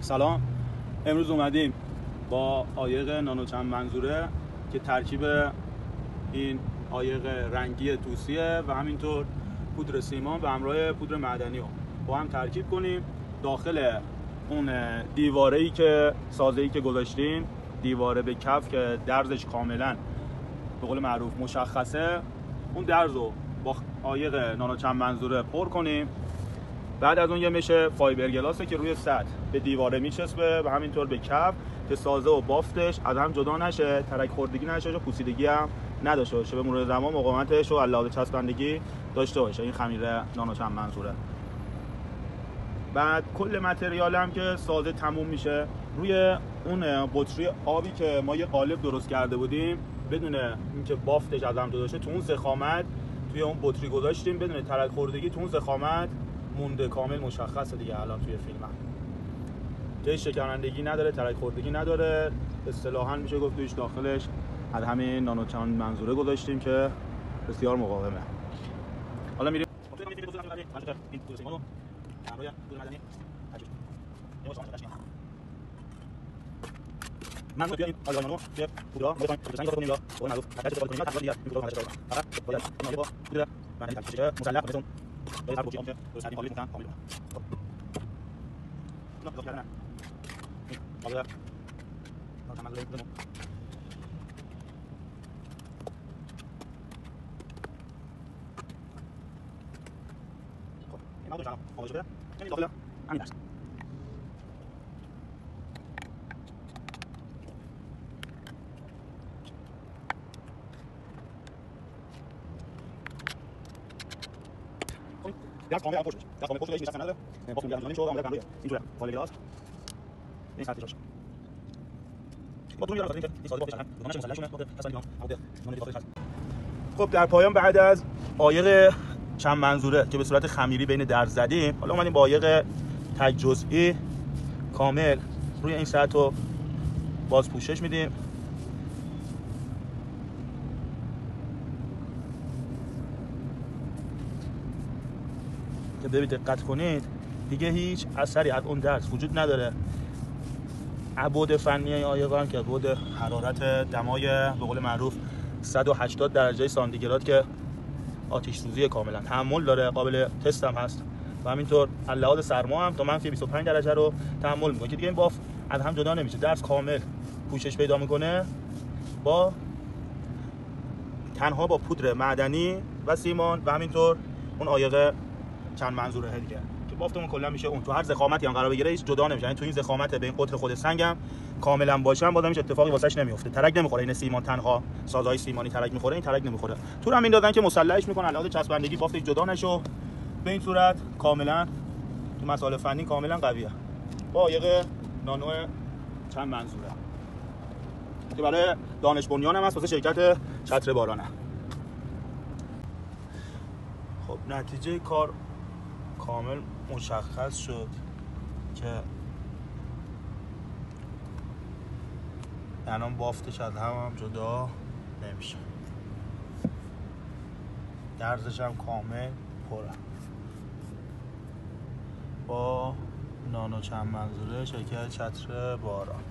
سلام. امروز اومدیم با عایق نانو چند منظوره که ترکیب این عایق رنگی توسیه و همینطور پودر سیمان و همراه پودر معدنی رو با هم ترکیب کنیم. داخل اون دیواره‌ای که سازه‌ای که گذاشتیم، دیواره به کف که درزش کاملا به قول معروف مشخصه، اون درز رو با عایق نانو چند منظوره پر کنیم. بعد از اون یه مشه فایبر گلاسه که روی سطح به دیواره میچسبه و همینطور به کف که سازه و بافتش از هم جدا نشه، ترک خوردگی نشه و پوسیدگی هم نداشته باشه، به مرور زمان مقاومتش و علاوه چسبندگی داشته باشه. این خمیر نانو چند منظوره. بعد کل متریال هم که سازه تموم میشه، روی اون بطری آبی که ما یه قالب درست کرده بودیم بدون اینکه بافتش از هم جدا شه، تو اون ضخامت توی اون بطری گذاشتیم بدون ترک خوردگی، تو اون ضخامت مونده، کامل مشخصه دیگه الان توی فیلم هم که شکنندگی نداره، ترک خوردگی نداره. اصطلاحاً میشه گفت توش داخلش از همین نانو چند منظوره گذاشتیم که بسیار مقاومه. حالا میریم من بیایم آلمانو که پودرا ما می‌خوایم تو سنگ کنیم یا اون معروف حتی تو کنیم تا دیگه این پودرا رو فقط باید اون با پودر بعد تکش مسلح کنیم باید هر کوچی که تو سنگ کامل می‌کنم کامل نه تو کردن حالا ما تمام لازم خب این موضوع جناب آماده شده یعنی داخل همین است. درس کامل پشتش درس کامل پشتش میشه نداره باز میگم جانش رو عمل کنه اینجوری فایل گلاس این ساعتی روش با تو میارم این ساده باشه دونش مسئله شونه اصلا میگم اون داخلش هست. خب در پایان بعد از عایق چند منظوره که به صورت خمیری بین درز زدیم، حالا اومدیم با عایق تک جزئی کامل روی این سطح رو باز پوشش میدیم. که ببینید دقت کنید دیگه هیچ اثری از اون درز وجود نداره. ابعاد فنی این عایق هم که ابعاد حرارت دمای به قول معروف 180 درجه سانتیگراد که آتش سوزی کاملا تحمل داره، قابل تست هم هست و همینطور لحاظ سرما هم تا منفی 25 درجه رو تحمل میکنه که دیگه این بافت از هم جدا نمیشه. درز کامل پوشش پیدا میکنه با تنها با پودر معدنی و سیمان و همینطور اون عایق چند منظوره دیگه که بافتمون کلا میشه اون تو هر ضخامتی هم قرار بگیره هیچ جدا نمیشه. یعنی تو این ضخامت به این قطر خود سنگم کاملا باشه بازم هیچ اتفاقی واسش نمیفته، ترک نمیخوره. این سیمان تنها سازهای سیمانی ترک میخوره، این ترک نمیخوره. تو هم این دادن که مسلحش میکنن علاوه چسبندگی بافتش جدا نشه. به این صورت کاملا تو مسائل فنی کاملا قویه با عایق نانو چند منظوره که برای دانش بنیان هم هست واسه شرکت چتر بارانه. خب نتیجه کار کامل مشخص شد که الان بافتش از هم جدا نمیشه، درزش هم کامل پره با نانو چند منظوره شرکت چتر باران.